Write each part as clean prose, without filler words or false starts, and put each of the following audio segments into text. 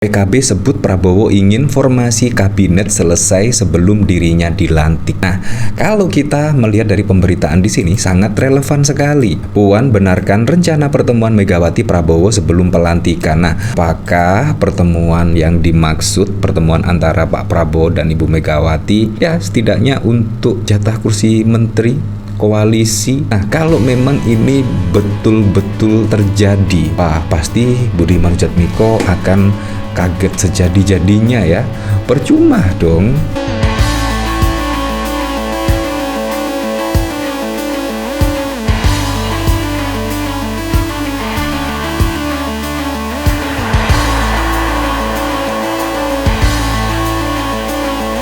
PKB sebut Prabowo ingin formasi kabinet selesai sebelum dirinya dilantik. Nah, kalau kita melihat dari pemberitaan di sini sangat relevan sekali. Puan benarkan rencana pertemuan Megawati Prabowo sebelum pelantikan. Nah, apakah pertemuan yang dimaksud pertemuan antara Pak Prabowo dan Ibu Megawati ya setidaknya untuk jatah kursi menteri koalisi? Nah, kalau memang ini betul-betul terjadi, pasti Budiman Sujatmiko akan kaget sejadi-jadinya ya. Percuma dong.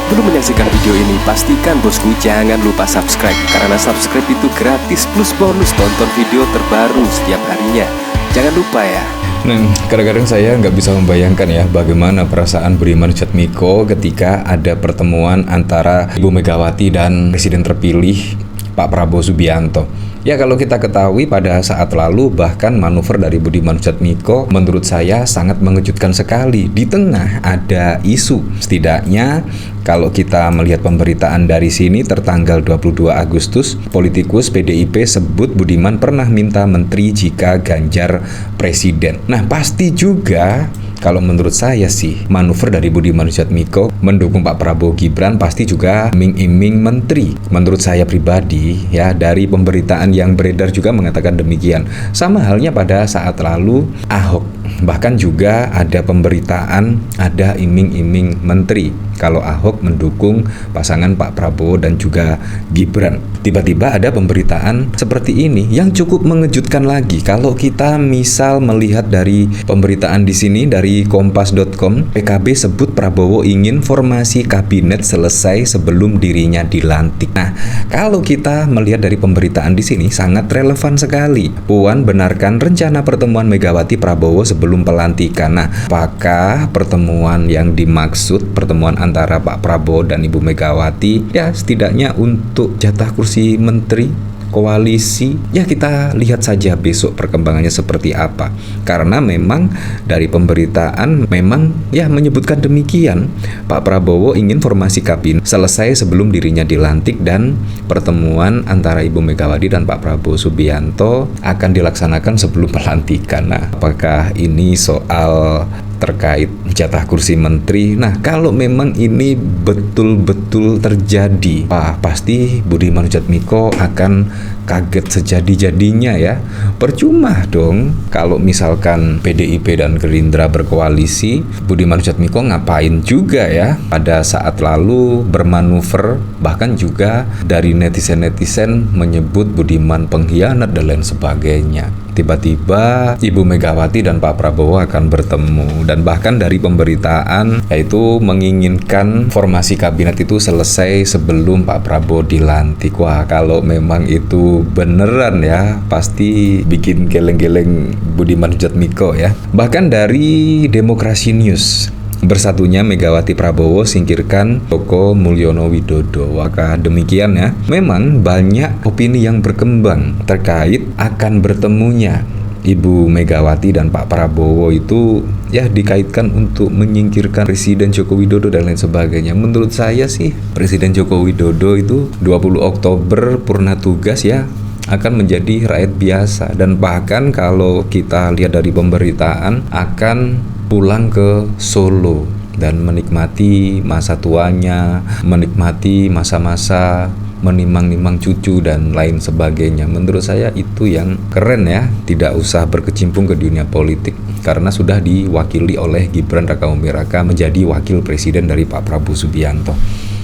Sebelum menyaksikan video ini, pastikan bosku jangan lupa subscribe, karena subscribe itu gratis plus bonus tonton video terbaru setiap harinya. Jangan lupa ya. Nah, kadang-kadang saya nggak bisa membayangkan ya bagaimana perasaan Budiman Sujatmiko ketika ada pertemuan antara Ibu Megawati dan Presiden terpilih Pak Prabowo Subianto. Ya, kalau kita ketahui pada saat lalu bahkan manuver dari Budiman Sujatmiko menurut saya sangat mengejutkan sekali. Di tengah ada isu, setidaknya kalau kita melihat pemberitaan dari sini tertanggal 22 Agustus, politikus PDIP sebut Budiman pernah minta menteri jika Ganjar presiden. Nah, pasti juga kalau menurut saya sih, manuver dari Budiman Sujatmiko mendukung Pak Prabowo Gibran pasti juga iming-iming menteri. Menurut saya pribadi ya, dari pemberitaan yang beredar juga mengatakan demikian. Sama halnya pada saat lalu Ahok. Bahkan juga ada pemberitaan ada iming-iming menteri kalau Ahok mendukung pasangan Pak Prabowo dan juga Gibran. Tiba-tiba ada pemberitaan seperti ini yang cukup mengejutkan lagi. Kalau kita misal melihat dari pemberitaan di sini dari kompas.com, PKB sebut Prabowo ingin formasi kabinet selesai sebelum dirinya dilantik. Nah, kalau kita melihat dari pemberitaan di sini sangat relevan sekali. Puan benarkan rencana pertemuan Megawati Prabowo sebelum pelantikan. Nah, apakah pertemuan yang dimaksud pertemuan antara Pak Prabowo dan Ibu Megawati ya setidaknya untuk jatah kursi menteri koalisi? Ya, kita lihat saja besok perkembangannya seperti apa. Karena memang dari pemberitaan memang ya menyebutkan demikian. Pak Prabowo ingin formasi kabinet selesai sebelum dirinya dilantik dan pertemuan antara Ibu Megawati dan Pak Prabowo Subianto akan dilaksanakan sebelum pelantikan. Nah, apakah ini soal terkait jatah kursi menteri? Nah, kalau memang ini betul-betul terjadi, pasti Budiman Sujatmiko akan kaget sejadi-jadinya ya. Percuma dong kalau misalkan PDIP dan Gerindra berkoalisi, Budiman Sujatmiko ngapain juga ya pada saat lalu bermanuver, bahkan juga dari netizen-netizen menyebut Budiman pengkhianat dan lain sebagainya. Tiba-tiba Ibu Megawati dan Pak Prabowo akan bertemu, dan bahkan dari pemberitaan yaitu menginginkan formasi kabinet itu selesai sebelum Pak Prabowo dilantik. Wah, kalau memang itu beneran ya pasti bikin geleng-geleng Budiman Sujatmiko ya. Bahkan dari Demokrasi News, bersatunya Megawati Prabowo singkirkan Joko Mulyono Widodo. Maka demikian ya. Memang banyak opini yang berkembang terkait akan bertemunya Ibu Megawati dan Pak Prabowo itu ya dikaitkan untuk menyingkirkan Presiden Joko Widodo dan lain sebagainya. Menurut saya sih Presiden Joko Widodo itu 20 Oktober purna tugas ya akan menjadi rakyat biasa, dan bahkan kalau kita lihat dari pemberitaan akan pulang ke Solo dan menikmati masa tuanya, menikmati masa-masa menimang-nimang cucu dan lain sebagainya. Menurut saya itu yang keren ya, tidak usah berkecimpung ke dunia politik karena sudah diwakili oleh Gibran Rakabuming Raka menjadi wakil presiden dari Pak Prabowo Subianto.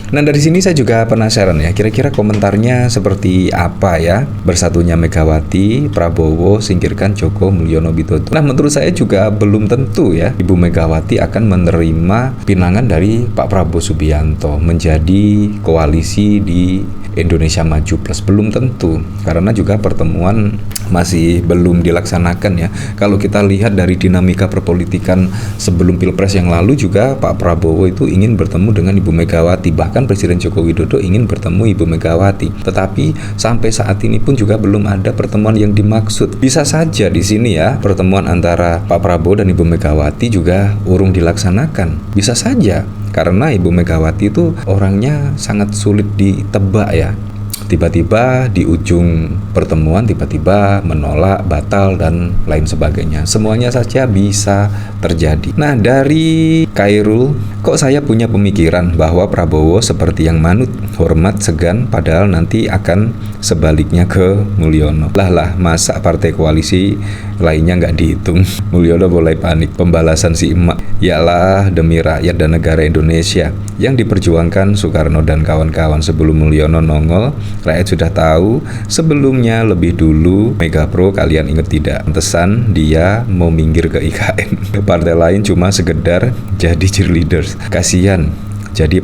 Nah, dari sini saya juga penasaran ya, kira-kira komentarnya seperti apa ya bersatunya Megawati, Prabowo, singkirkan Joko Mulyono Widodo. Nah, menurut saya juga belum tentu ya Ibu Megawati akan menerima pinangan dari Pak Prabowo Subianto menjadi koalisi di Indonesia Maju Plus. Belum tentu, karena juga pertemuan masih belum dilaksanakan ya. Kalau kita lihat dari dinamika perpolitikan sebelum Pilpres yang lalu juga Pak Prabowo itu ingin bertemu dengan Ibu Megawati, bahkan mengatakan Presiden Joko Widodo ingin bertemu Ibu Megawati. Tetapi sampai saat ini pun juga belum ada pertemuan yang dimaksud. Bisa saja di sini ya, pertemuan antara Pak Prabowo dan Ibu Megawati juga urung dilaksanakan. Bisa saja, karena Ibu Megawati itu orangnya sangat sulit ditebak ya. Tiba-tiba di ujung pertemuan tiba-tiba menolak, batal, dan lain sebagainya. Semuanya saja bisa terjadi. Nah, dari Khairul, kok saya punya pemikiran bahwa Prabowo seperti yang manut, hormat, segan, padahal nanti akan sebaliknya ke Mulyono. Lah, masa partai koalisi lainnya nggak dihitung? Mulyono mulai panik, pembalasan si emak. Yalah, demi rakyat dan negara Indonesia yang diperjuangkan Soekarno dan kawan-kawan. Sebelum Mulyono nongol, rakyat sudah tahu sebelumnya lebih dulu. Mega Pro, kalian inget tidak? Pantesan dia mau minggir ke IKN. Partai lain cuma sekedar jadi cheerleaders. Kasian. Jadi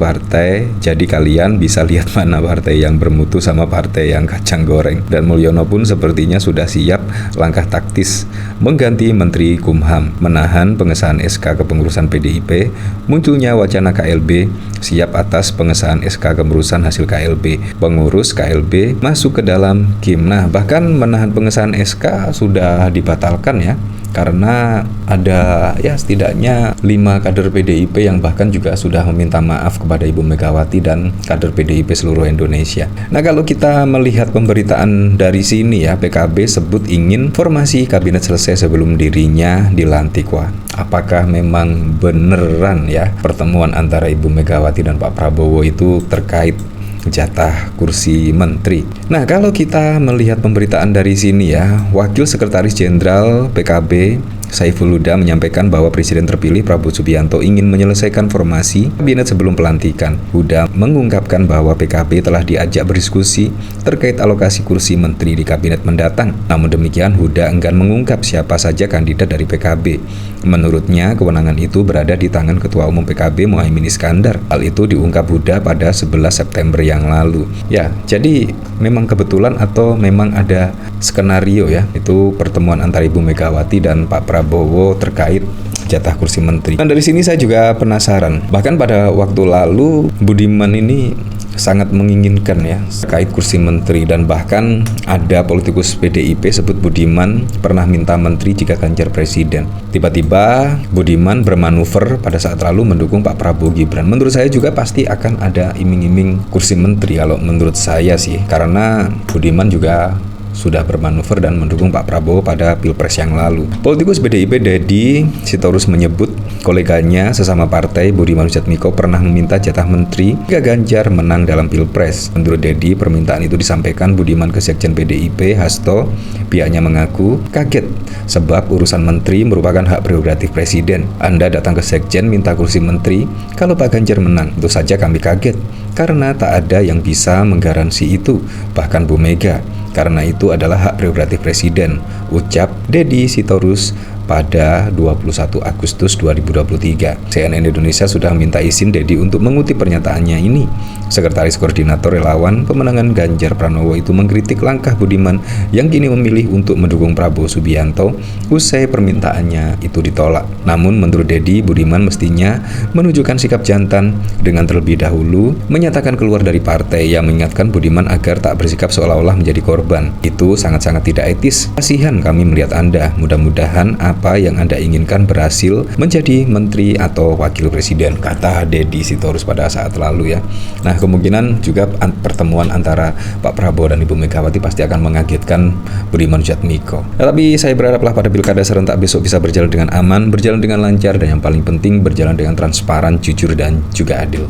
kalian bisa lihat mana partai yang bermutu sama partai yang kacang goreng. Dan Mulyono pun sepertinya sudah siap langkah taktis mengganti Menteri Kumham, menahan pengesahan SK kepengurusan PDIP, munculnya wacana KLB, siap atas pengesahan SK kepengurusan hasil KLB, pengurus KLB masuk ke dalam KIM. Nah, bahkan menahan pengesahan SK sudah dibatalkan ya, karena ada ya setidaknya 5 kader PDIP yang bahkan juga sudah meminta maaf kepada Ibu Megawati dan kader PDIP seluruh Indonesia. Nah, kalau kita melihat pemberitaan dari sini ya, PKB sebut ingin formasi kabinet selesai sebelum dirinya dilantik. Wah, apakah memang beneran ya pertemuan antara Ibu Megawati dan Pak Prabowo itu terkait jatah kursi menteri? Nah, kalau kita melihat pemberitaan dari sini ya, Wakil Sekretaris Jenderal PKB Saiful Huda menyampaikan bahwa Presiden terpilih Prabowo Subianto ingin menyelesaikan formasi kabinet sebelum pelantikan. Huda mengungkapkan bahwa PKB telah diajak berdiskusi terkait alokasi kursi menteri di kabinet mendatang. Namun demikian, Huda enggan mengungkap siapa saja kandidat dari PKB. Menurutnya, kewenangan itu berada di tangan Ketua Umum PKB Muhaimin Iskandar. Hal itu diungkap Huda pada 11 September yang lalu. Ya, jadi memang kebetulan atau memang ada skenario ya, itu pertemuan antara Ibu Megawati dan Pak Prabowo terkait jatah kursi menteri. Dan dari sini saya juga penasaran. Bahkan pada waktu lalu Budiman ini sangat menginginkan ya terkait kursi menteri, dan bahkan ada politikus PDIP sebut Budiman pernah minta menteri jika Ganjar presiden. Tiba-tiba Budiman bermanuver pada saat lalu mendukung Pak Prabowo Gibran. Menurut saya juga pasti akan ada iming-iming kursi menteri kalau menurut saya sih, karena Budiman juga sudah bermanuver dan mendukung Pak Prabowo pada Pilpres yang lalu. Politikus PDIP Deddy Sitorus menyebut koleganya sesama partai Budiman Sujatmiko pernah meminta jatah menteri jika Ganjar menang dalam Pilpres. Menurut Deddy, permintaan itu disampaikan Budiman ke Sekjen PDIP Hasto. Pihaknya mengaku kaget sebab urusan menteri merupakan hak prerogatif presiden. Anda datang ke Sekjen minta kursi menteri kalau Pak Ganjar menang. Tentu saja kami kaget karena tak ada yang bisa menggaransi itu, bahkan Bu Mega. Karena itu adalah hak prerogatif presiden, ucap Deddy Sitorus pada 21 Agustus 2023. CNN Indonesia sudah minta izin Deddy untuk mengutip pernyataannya ini. Sekretaris Koordinator Relawan Pemenangan Ganjar Pranowo itu mengkritik langkah Budiman yang kini memilih untuk mendukung Prabowo Subianto usai permintaannya itu ditolak. Namun menurut Deddy, Budiman mestinya menunjukkan sikap jantan dengan terlebih dahulu menyatakan keluar dari partai, yang mengingatkan Budiman agar tak bersikap seolah-olah menjadi korban. Itu sangat-sangat tidak etis. Kasihan kami melihat Anda. Mudah-mudahan apa yang Anda inginkan berhasil menjadi menteri atau wakil presiden, kata Deddy Sitorus pada saat lalu ya. Nah, kemungkinan juga pertemuan antara Pak Prabowo dan Ibu Megawati pasti akan mengagetkan Budiman Sujatmiko. Tapi saya berharaplah pada pilkada serentak besok bisa berjalan dengan aman, berjalan dengan lancar, dan yang paling penting berjalan dengan transparan, jujur, dan juga adil.